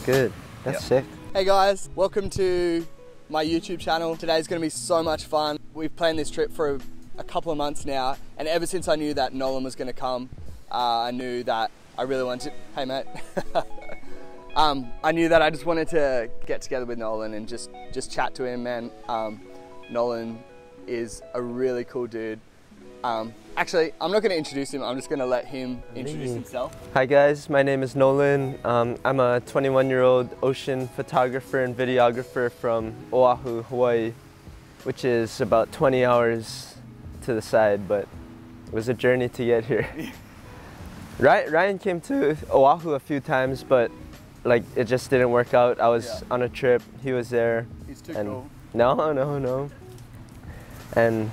good. That's sick. Hey guys, welcome to my YouTube channel. Today's going to be so much fun. We've planned this trip for a couple of months now, and ever since I knew that Nolan was going to come, I knew that I really wanted to, hey mate, I knew that I just wanted to get together with Nolan and just chat to him, man. Nolan is a really cool dude. Actually, I'm not going to introduce him, I'm just going to let him introduce himself. Hi guys, my name is Nolan. I'm a 21-year-old ocean photographer and videographer from Oahu, Hawaii, which is about 20 hours to the side, but it was a journey to get here. Ryan came to Oahu a few times, but like it just didn't work out. I was on a trip, he was there. He's too cool. No. And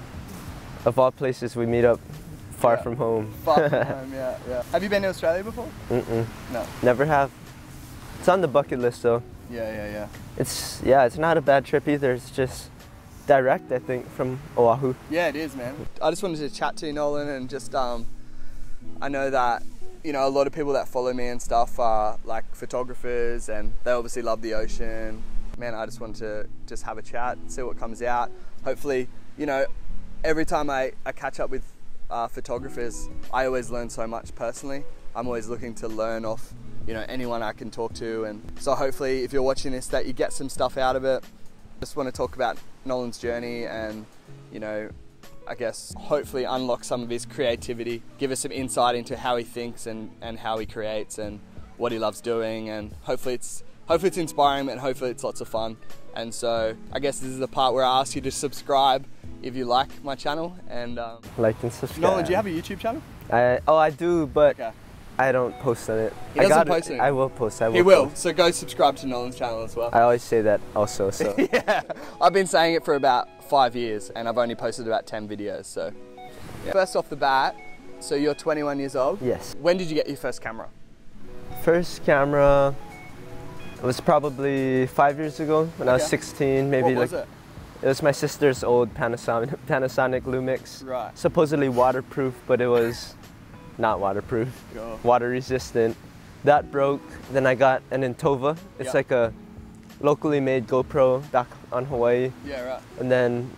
of all places, we meet up far from home. Far from home, yeah. Have you been to Australia before? Mm-mm. No. Never have. It's on the bucket list though. Yeah. It's not a bad trip either. It's just direct, I think, from Oahu. Yeah, it is, man. I just wanted to chat to you, Nolan, and just, I know that, you know, a lot of people that follow me and stuff are like photographers and they obviously love the ocean. Man, I just wanted to just have a chat, see what comes out. Hopefully, you know, every time I catch up with photographers, I always learn so much personally. I'm always looking to learn off, you know, anyone I can talk to, and so hopefully if you're watching this that you get some stuff out of it. Just want to talk about Nolan's journey and, you know, I guess hopefully unlock some of his creativity, give us some insight into how he thinks and how he creates and what he loves doing, and hopefully it's inspiring and hopefully it's lots of fun. And so I guess this is the part where I ask you to subscribe if you like my channel, and like and subscribe. Nolan, do you have a YouTube channel? I do, but I don't post on it. He doesn't post on it? I will post. He will. So go subscribe to Nolan's channel as well. I always say that also. So yeah, I've been saying it for about 5 years, and I've only posted about 10 videos. So first off the bat, so you're 21 years old. Yes. When did you get your first camera? First camera was probably 5 years ago when I was 16, maybe. What was it? It was my sister's old Panasonic Lumix. Right. Supposedly waterproof, but it was not waterproof. Sure. Water resistant. That broke. Then I got an Intova. It's like a locally made GoPro back on Hawaii. Yeah, right. And then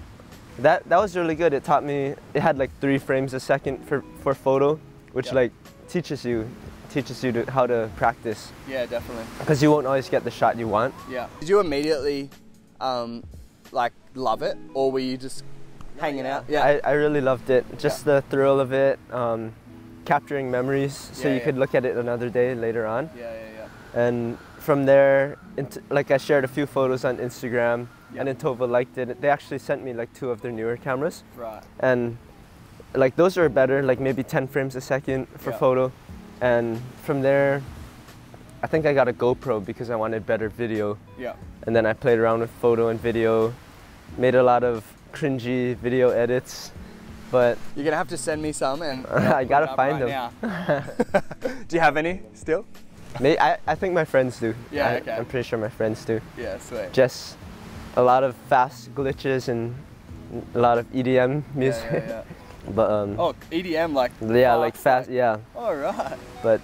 that was really good. It taught me. It had like 3 frames a second for photo, which like teaches you how to practice. Yeah, definitely. Because you won't always get the shot you want. Yeah. Did you immediately like love it, or were you just hanging out? Yeah. I really loved it. Just the thrill of it, capturing memories so you could look at it another day later on. Yeah. And from there, like I shared a few photos on Instagram, and Intova liked it. They actually sent me like 2 of their newer cameras. Right. And like those are better, like maybe 10 frames a second for photo. And from there, I think I got a GoPro because I wanted better video. Yeah. And then I played around with photo and video, made a lot of cringy video edits, but you're gonna have to send me some, and I gotta find them. Do you have any still? I think my friends do. Yeah, okay. I'm pretty sure my friends do. Yeah, sweet. Just a lot of fast glitches and a lot of EDM music. Yeah. But oh, EDM, like like fast, yeah. All right. But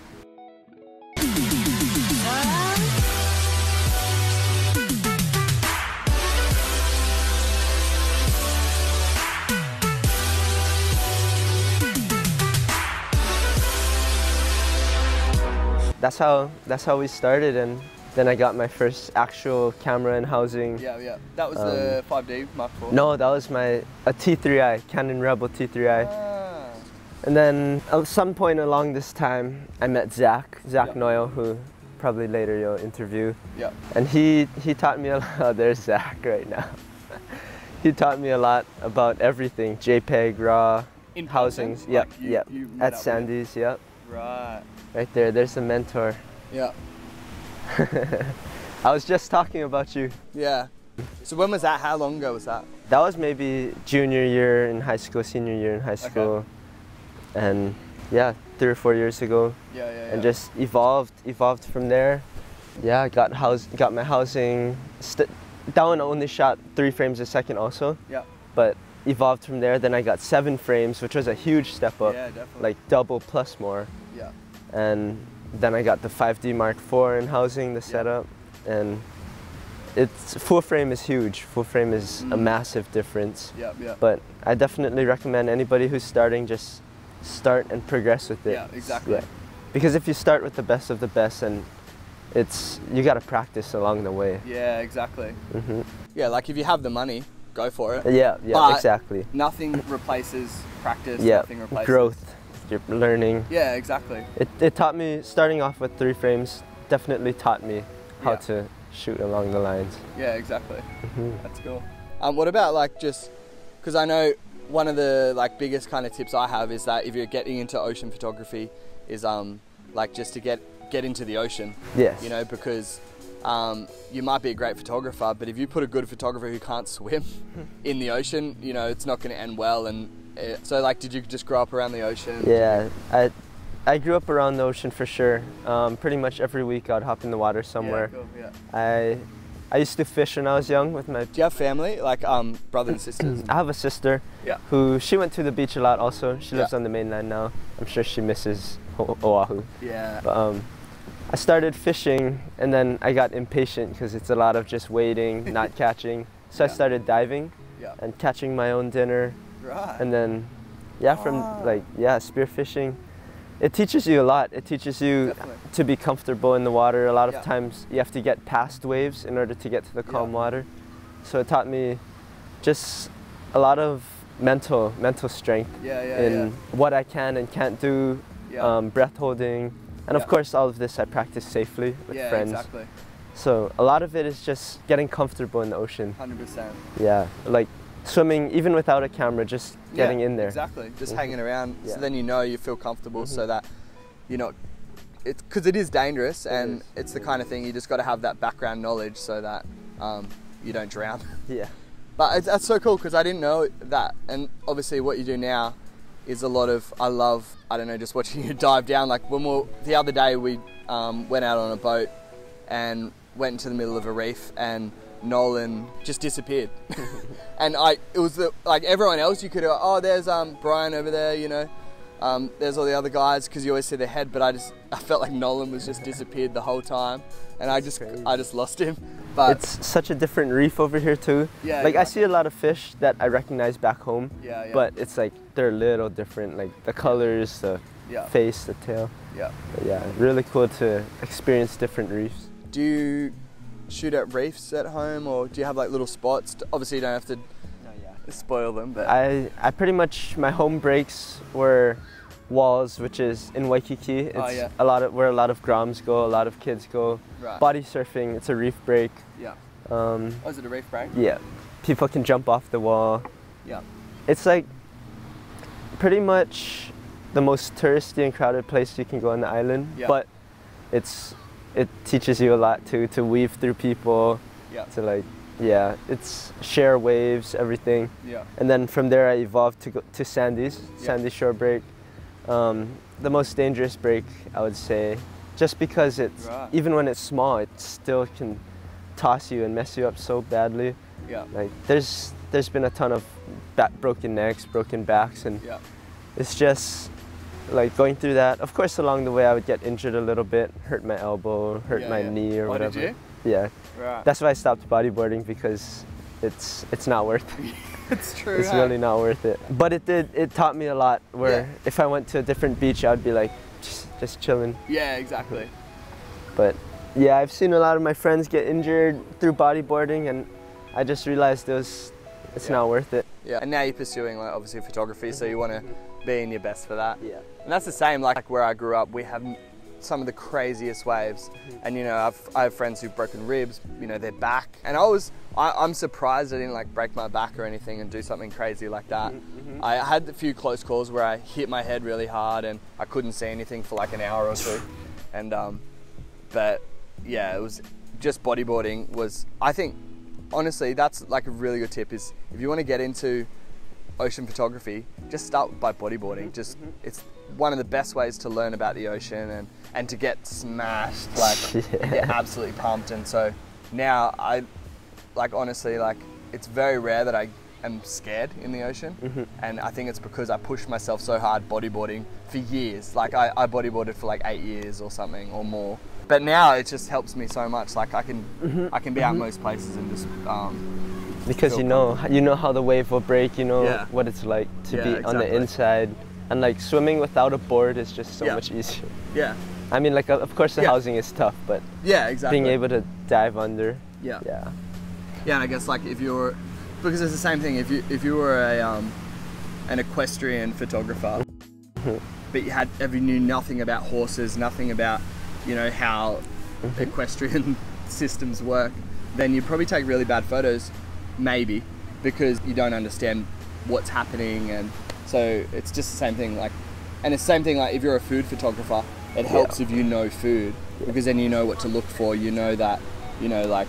that's how we started, and then I got my first actual camera and housing. Yeah. That was the 5D Mark IV? No, that was a T3i, Canon Rebel T3i. Ah. And then at some point along this time, I met Zach Noyle, who probably later you'll interview. Yeah. And he taught me a lot. Oh, there's Zach right now. He taught me a lot about everything, JPEG, RAW, in housings. Yep. At Sandy's, yep. Right. Right there's the mentor. Yeah. I was just talking about you. Yeah. So when was that? How long ago was that? That was maybe junior year in high school, senior year in high school. Okay. And yeah, 3 or 4 years ago. Yeah. And just evolved from there. Yeah, got my housing. That one only shot 3 frames a second also. Yeah. But evolved from there. Then I got 7 frames, which was a huge step up. Yeah, definitely. Like double plus more. Yeah. And then I got the 5D Mark IV in housing, the setup. and it's full frame is huge. Full frame is a massive difference. Yeah, yeah. But I definitely recommend anybody who's starting, just start and progress with it. Yeah, exactly. Yeah. Because if you start with the best of the best, and you got to practice along the way. Yeah, exactly. Yeah, like if you have the money, go for it. Yeah, yeah, but exactly. Nothing replaces practice. Yeah, Nothing replaces growth. You're learning. Yeah, exactly. It taught me, starting off with 3 frames, definitely taught me how to shoot along the lines. Yeah, exactly. That's cool. What about like just, because I know one of the like biggest kind of tips I have is that if you're getting into ocean photography is like just to get into the ocean. Yes. You know, because you might be a great photographer, but if you put a good photographer who can't swim in the ocean, you know, it's not going to end well. And so like, did you just grow up around the ocean? Yeah, I grew up around the ocean for sure. Pretty much every week I'd hop in the water somewhere. Yeah, cool, yeah. I used to fish when I was young with my... Do you have family, like brothers and sisters? I have a sister who, she went to the beach a lot also. She lives on the mainland now. I'm sure she misses Oahu. Yeah. But, I started fishing and then I got impatient because it's a lot of just waiting, not catching. So I started diving and catching my own dinner. Right. And then, spear fishing. It teaches you a lot. It teaches you to be comfortable in the water. A lot of times you have to get past waves in order to get to the calm water. So it taught me just a lot of mental strength in what I can and can't do, breath holding. And of course all of this I practice safely with friends. Exactly. So a lot of it is just getting comfortable in the ocean. 100%. Yeah, like swimming even without a camera, just getting in there. Exactly, just hanging around, so then you know you feel comfortable, so that you're not, because it is dangerous, and it's the kind of thing you just got to have that background knowledge so that you don't drown. Yeah. But that's so cool, because I didn't know that, and obviously what you do now is a lot of, I love, I don't know, just watching you dive down. Like the other day we went out on a boat and went into the middle of a reef, and Nolan just disappeared. And it was like everyone else, you could go, oh, there's Brian over there, you know, there's all the other guys, because you always see their head, but I felt like Nolan was just disappeared the whole time, and I just lost him. But it's such a different reef over here too. Yeah, like I see a lot of fish that I recognize back home. Yeah, yeah. But it's like they're a little different, like the colors, the face, the tail. Yeah. But yeah, really cool to experience different reefs. Do you shoot at reefs at home, or do you have like little spots? Obviously you don't have to spoil them, but I pretty much, my home breaks were Walls, which is in Waikiki. It's where a lot of groms go, a lot of kids go. Right. Body surfing, it's a reef break. Yeah. Is it a reef break? Yeah. People can jump off the wall. Yeah. It's like pretty much the most touristy and crowded place you can go on the island, but it teaches you a lot too, to weave through people, to like, it's share waves, everything. Yeah. And then from there I evolved to go to Sandy Shore break. The most dangerous break, I would say, just because it's, even when it's small, it still can toss you and mess you up so badly. Yeah. Like there's been a ton of broken necks, broken backs, and it's just like going through that. Of course, along the way I would get injured a little bit, hurt my elbow, hurt my knee or whatever. Did you? Yeah. Right. That's why I stopped bodyboarding, because it's not worth it. It's true. It's really not worth it. But it taught me a lot, where if I went to a different beach, I would be like, just chilling. Yeah, exactly. But yeah, I've seen a lot of my friends get injured through bodyboarding, and I just realized it's not worth it. Yeah. And now you're pursuing, like, obviously photography, so you want to be in your best for that. Yeah. And that's the same, like where I grew up, we have some of the craziest waves, and you know, I have friends who've broken ribs, you know, their back, and I'm surprised I didn't like break my back or anything and do something crazy like that. I had a few close calls where I hit my head really hard and I couldn't see anything for like an hour or two, and but yeah, it was just bodyboarding was, I think honestly that's like a really good tip, is if you want to get into ocean photography, just start by bodyboarding. Just it's one of the best ways to learn about the ocean and to get smashed, like get absolutely pumped. And so now I like, honestly, like it's very rare that I am scared in the ocean, and I think it's because I pushed myself so hard bodyboarding for years. Like I bodyboarded for like 8 years or something or more. But now it just helps me so much. Like I can be out most places and just because you know how the wave will break. You know what it's like to be on the inside, and like swimming without a board is just so much easier. Yeah. I mean, like of course the housing is tough, but being able to dive under. Yeah, and I guess like because it's the same thing. If you were an equestrian photographer, but you knew nothing about horses, nothing about how equestrian systems work, then you'd probably take really bad photos, maybe, because you don't understand what's happening. And so it's just the same thing. And it's the same thing like if you're a food photographer, it helps if you know food, because then you know what to look for. You know that like,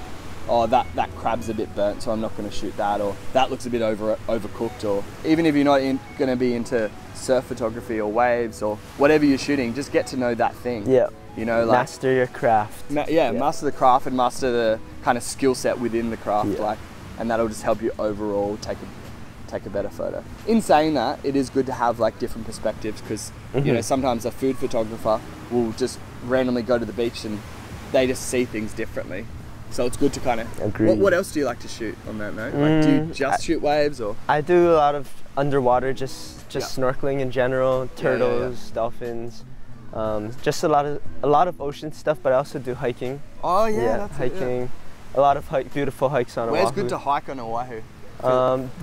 oh, that crab's a bit burnt, so I'm not going to shoot that, or that looks a bit overcooked. Or even if you're not going to be into surf photography or waves or whatever you're shooting, just get to know that thing. Yeah. Like, master your craft. Master the craft and master the kind of skill set within the craft, and that'll just help you overall take a better photo. In saying that, it is good to have like different perspectives, because sometimes a food photographer will just randomly go to the beach and they just see things differently. So it's good to kind of agree. What else do you like to shoot on that note? Like, do you just shoot waves, or? I do a lot of underwater, just snorkeling in general, turtles, dolphins, just a lot of ocean stuff. But I also do hiking. Oh yeah, that's hiking. A lot of beautiful hikes on Oahu. Where's good to hike on Oahu?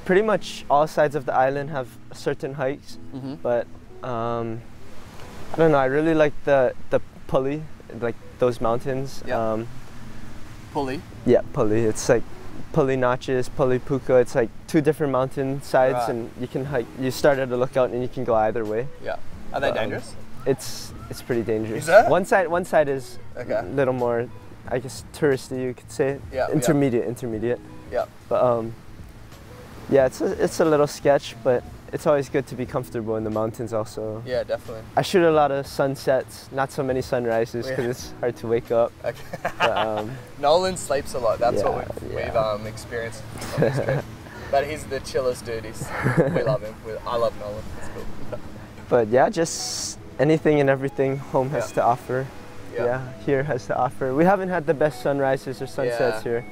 Pretty much all sides of the island have certain hikes, but I don't know. I really like the Puli, like those mountains. Puli? Yeah, Puli. It's like Puli Notches, Puli Puka. It's like two different mountain sides, and you can hike. You start at a lookout, and you can go either way. Yeah. Are they dangerous? It's pretty dangerous. Is that? One side is a little more, I guess, touristy, you could say. Yeah. Intermediate. Yeah. But yeah, it's a little sketch, but it's always good to be comfortable in the mountains also. Yeah, definitely. I shoot a lot of sunsets, not so many sunrises, because it's hard to wake up. Okay. But, Nolan sleeps a lot. That's what we've experienced on this trip. But he's the chillest dude. We love him. I love Nolan. It's cool. But yeah, just anything and everything home has to offer. Yeah, here has to offer. We haven't had the best sunrises or sunsets here.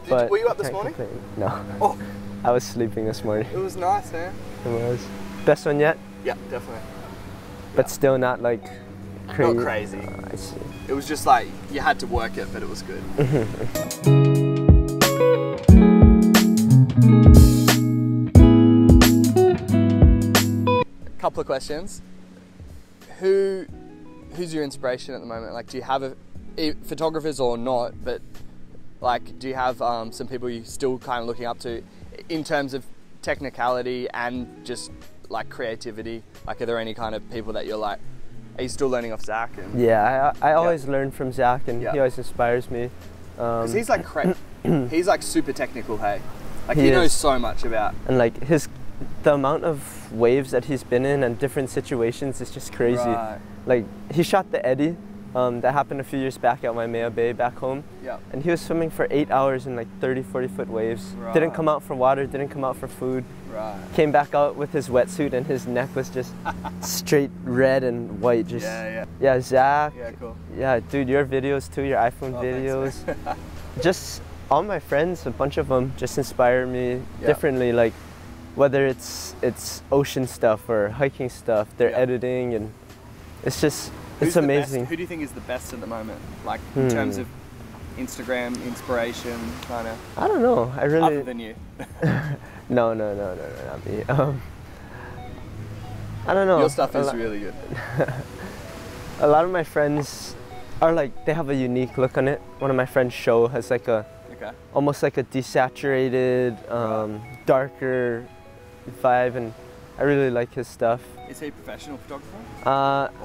Were you up this morning? Complain. No. Oh. I was sleeping this morning. It was nice, man. It was. Best one yet? Yeah, definitely. But still not like crazy. Not crazy. I see. It was just like, you had to work it, but it was good. A couple of questions. Who's your inspiration at the moment? Like, do you have photographers or not, but like, do you have some people you're still kind of looking up to in terms of technicality and just like creativity? Like, are there any kind of people that you're like, are you still learning off Zach? Yeah, I always learn from Zach, and he always inspires me. Because he's like he's like super technical, hey? Like he knows so much about. And like the amount of waves that he's been in and different situations is just crazy. Right. Like, he shot the Eddy. That happened a few years back at Waimea Bay back home. Yeah. And he was swimming for 8 hours in like 30, 40 foot waves. Right. Didn't come out for water, didn't come out for food. Right. Came back out with his wetsuit and his neck was just straight red and white. Just yeah, Zach. Yeah, cool. Yeah, dude, your videos too, your iPhone videos. Thanks, just all my friends, a bunch of them just inspire me differently. Like, whether it's ocean stuff or hiking stuff, their editing, and it's just, it's amazing. Who do you think is the best at the moment? Like, in terms of Instagram inspiration, kind of? I don't know. I really. Other than you. No, not me. I don't know. Your stuff is really good. A lot of my friends are like, they have a unique look on it. One of my friends, Sho, has like almost like a desaturated, darker vibe, and I really like his stuff. Is he a professional photographer?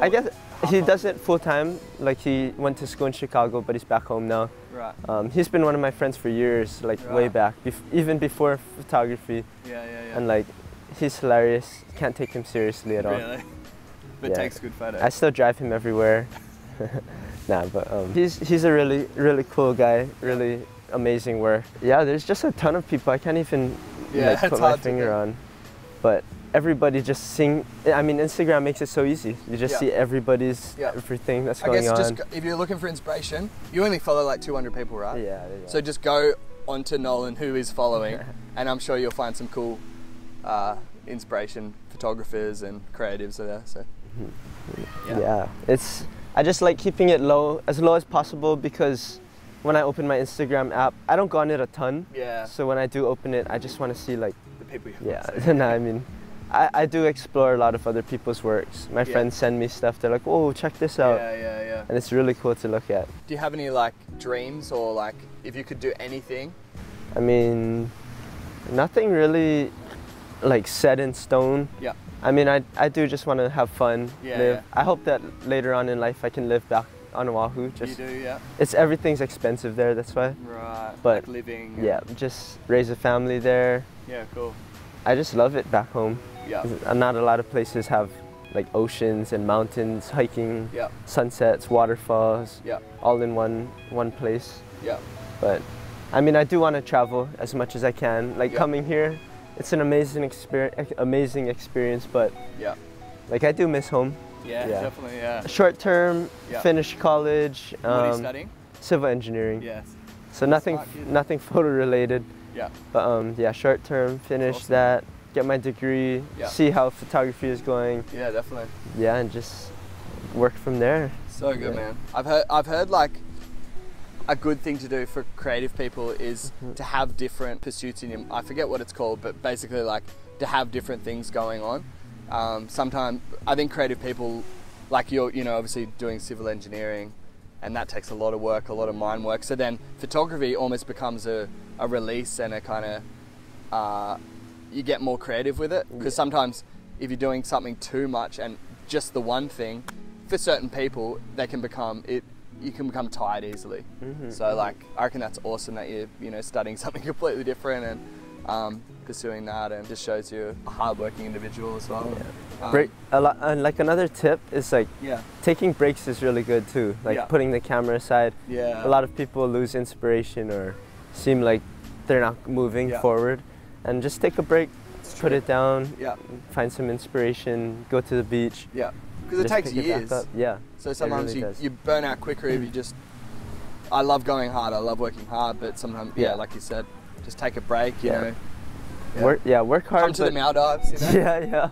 I guess he does it full time. Like, he went to school in Chicago, but he's back home now. Right. He's been one of my friends for years, like way back, even before photography. Yeah. And like, he's hilarious. Can't take him seriously at all. Really? But takes good photos. I still drive him everywhere. Nah, but he's a really cool guy. Really amazing work. Yeah, there's just a ton of people I can't even like put my finger on. But everybody just seeing, I mean, Instagram makes it so easy. You just see everybody's everything that's going on. I guess if you're looking for inspiration, you only follow like 200 people, right? Yeah. So just go onto Nolan, who is following, and I'm sure you'll find some cool inspiration photographers and creatives there. So I just like keeping it low as possible, because when I open my Instagram app, I don't go on it a ton. Yeah. So when I do open it, I just want to see like the people you no, I mean, I do explore a lot of other people's works. My friends send me stuff. They're like, "Oh, check this out." Yeah. And it's really cool to look at. Do you have any like dreams, or like if you could do anything? I mean, nothing really like set in stone. Yeah. I mean, I do just want to have fun, live. I hope that later on in life I can live back on Oahu. Just, you do, yeah. Everything's expensive there, that's why. Right. But like living. Yeah, just raise a family there. Yeah, cool. I just love it back home. Yeah. Not a lot of places have like oceans and mountains, hiking, sunsets, waterfalls, all in one place. Yeah. But I mean, I do want to travel as much as I can. Like coming here, it's an amazing experience, but like I do miss home. Yeah, definitely, yeah. Short term, finish college. What are you studying? Civil engineering. Yes. So nothing photo related. Yeah. But short term, finish that, get my degree, see how photography is going. Yeah, definitely. Yeah, and just work from there. So good, man. I've heard like a good thing to do for creative people is to have different pursuits in your, I forget what it's called, but basically like to have different things going on. Sometimes I think creative people, like you're, obviously doing civil engineering, and that takes a lot of work, a lot of mind work. So then photography almost becomes a release and a kind of, you get more creative with it. Because sometimes if you're doing something too much and just the one thing, for certain people, they can become, you can become tired easily. So like, I reckon that's awesome that you're, studying something completely different and pursuing that, and just shows you a hardworking individual as well. And like another tip is like taking breaks is really good too. Like putting the camera aside. Yeah. A lot of people lose inspiration or seem like they're not moving forward, and just take a break, put it down, find some inspiration, go to the beach. Yeah. Because it takes years. Yeah. So sometimes you burn out quicker if you just. I love going hard. I love working hard, but sometimes, like you said, just take a break. You know. Work hard. Come to the Maldives. Yeah.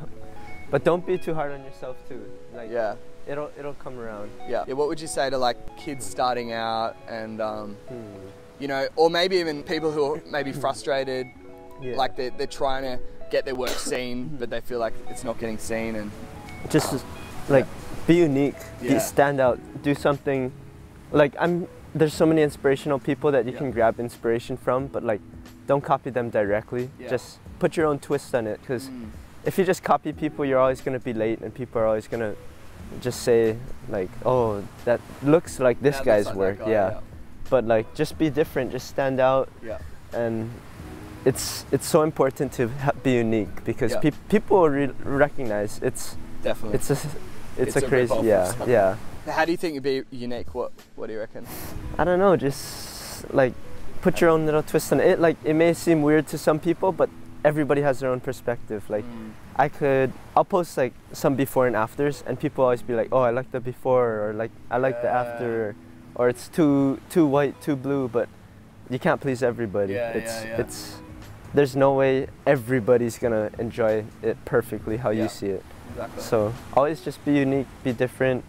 But don't be too hard on yourself too. Like it'll come around. Yeah. What would you say to like kids starting out and or maybe even people who are maybe frustrated, like they're trying to get their work seen, but they feel like it's not getting seen, and just like be unique, stand out, do something. Like there's so many inspirational people that you can grab inspiration from, but like don't copy them directly. Just put your own twist on it, because if you just copy people, you're always going to be late, and people are always going to just say like, oh, that looks like this guy's work. But like, just be different, just stand out. And it's so important to be unique, because people will recognize it's definitely it's a crazy How do you think you'd be unique? What do you reckon? I don't know, just like put your own little twist on it. Like, it may seem weird to some people, but everybody has their own perspective. Like I'll post like some before and afters, and people always be like, oh, I like the before, or like I like the after, or it's too white, too blue. But you can't please everybody. It's there's no way everybody's gonna enjoy it perfectly how you see it. Exactly. So always just be unique, be different.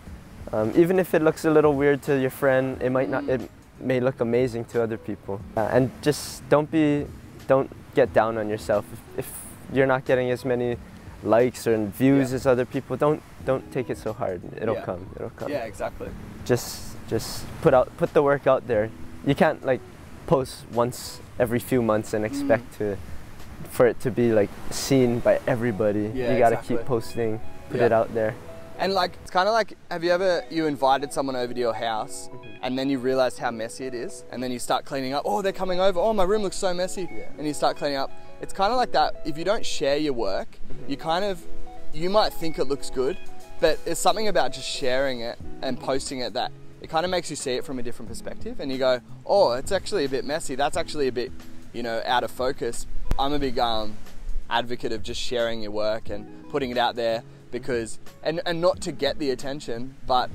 Even if it looks a little weird to your friend, it might not. It may look amazing to other people. And just don't get down on yourself if you're not getting as many likes or views as other people. Don't take it so hard. It'll come. Yeah, exactly. Just put the work out there. You can't like post once every few months and expect for it to be like seen by everybody. You gotta keep posting, put it out there. And like, it's kind of like, have you ever invited someone over to your house and then you realized how messy it is, and then you start cleaning up? Oh, they're coming over. Oh, my room looks so messy. And you start cleaning up. It's kind of like that. If you don't share your work, you might think it looks good, but there's something about just sharing it and posting it that it kind of makes you see it from a different perspective, and you go, oh, it's actually a bit messy. That's actually a bit, out of focus. I'm a big advocate of just sharing your work and putting it out there because, and not to get the attention, but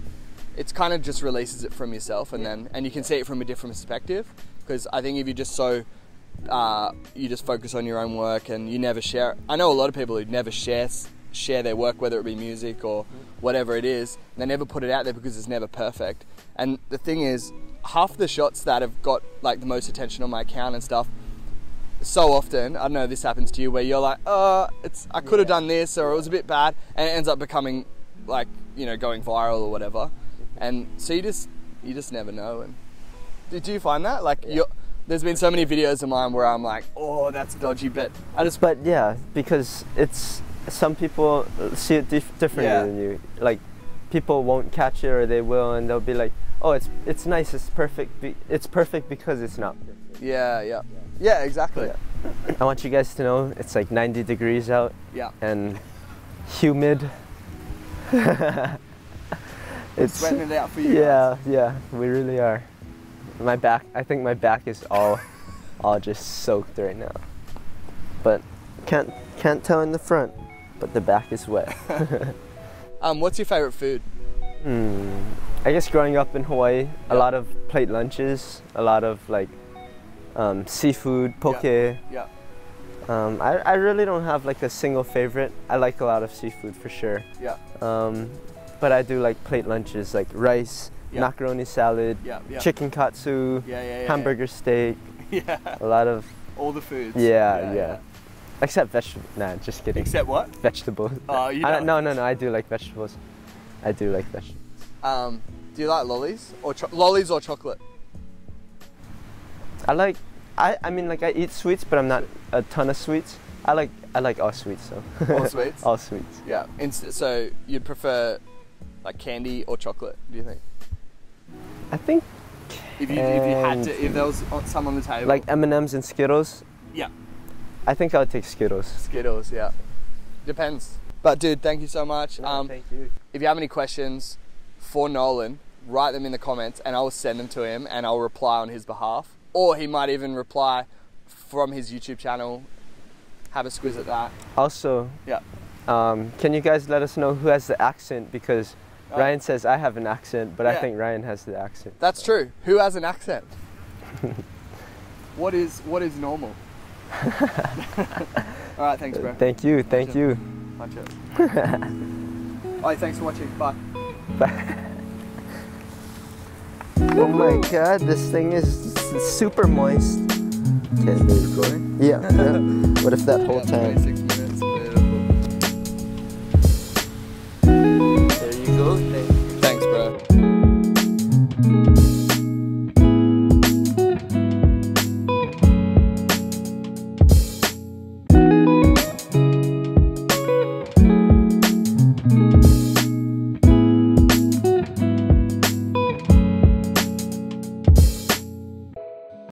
it's kind of just releases it from yourself, and you can see it from a different perspective. Because I think if you just you just focus on your own work and you never share. I know a lot of people who never share their work, whether it be music or whatever it is. They never put it out there because it's never perfect. And the thing is, half the shots that have got like the most attention on my account and stuff, so often, I don't know if this happens to you, where you're like, I could have done this, or it was a bit bad, and it ends up becoming like, you know, going viral or whatever. And so you just never know. And did you find that? Like, there's been so many videos of mine where I'm like, oh, that's dodgy, but yeah, because some people see it differently than you. Like, people won't catch it, or they will, and they'll be like, oh, it's nice, it's perfect. It's perfect because it's not perfect. Yeah, exactly. Yeah. I want you guys to know it's like 90 degrees out. Yeah. And humid. It's sweating it out for you guys. Yeah, we really are. I think my back is all just soaked right now. But can't tell in the front, but the back is wet. What's your favorite food? I guess growing up in Hawaii, a lot of plate lunches, a lot of like seafood, poke. Yeah. I really don't have like a single favorite. I like a lot of seafood for sure. Yeah. But I do like plate lunches, like rice, macaroni salad, chicken katsu, hamburger steak. Yeah. A lot of all the foods. Yeah. Except vegetables. Nah, just kidding. Except what? Vegetables. Oh, you don't? No. I do like vegetables. Do you like lollies or lollies or chocolate? I mean, like, I eat sweets, but I'm not a ton of sweets. I like all sweets, so. All sweets? All sweets. Yeah. So you'd prefer like candy or chocolate, do you think? I think if you had to, if there was some on the table. Like M&M's and Skittles? Yeah. I think I would take Skittles. Skittles, yeah. Depends. But dude, thank you so much. Thank you. If you have any questions for Nolan, write them in the comments and I will send them to him and I'll reply on his behalf. Or he might even reply from his YouTube channel. Have a squiz at that. Also, can you guys let us know who has the accent? Because Ryan says I have an accent, but I think Ryan has the accent. That's true. Who has an accent? What is normal? All right, thanks, bro. Thank you. Punch it. All right, thanks for watching. Bye. Bye. Oh my God, this thing is super moist. Okay, recording? Yeah. What if that whole time?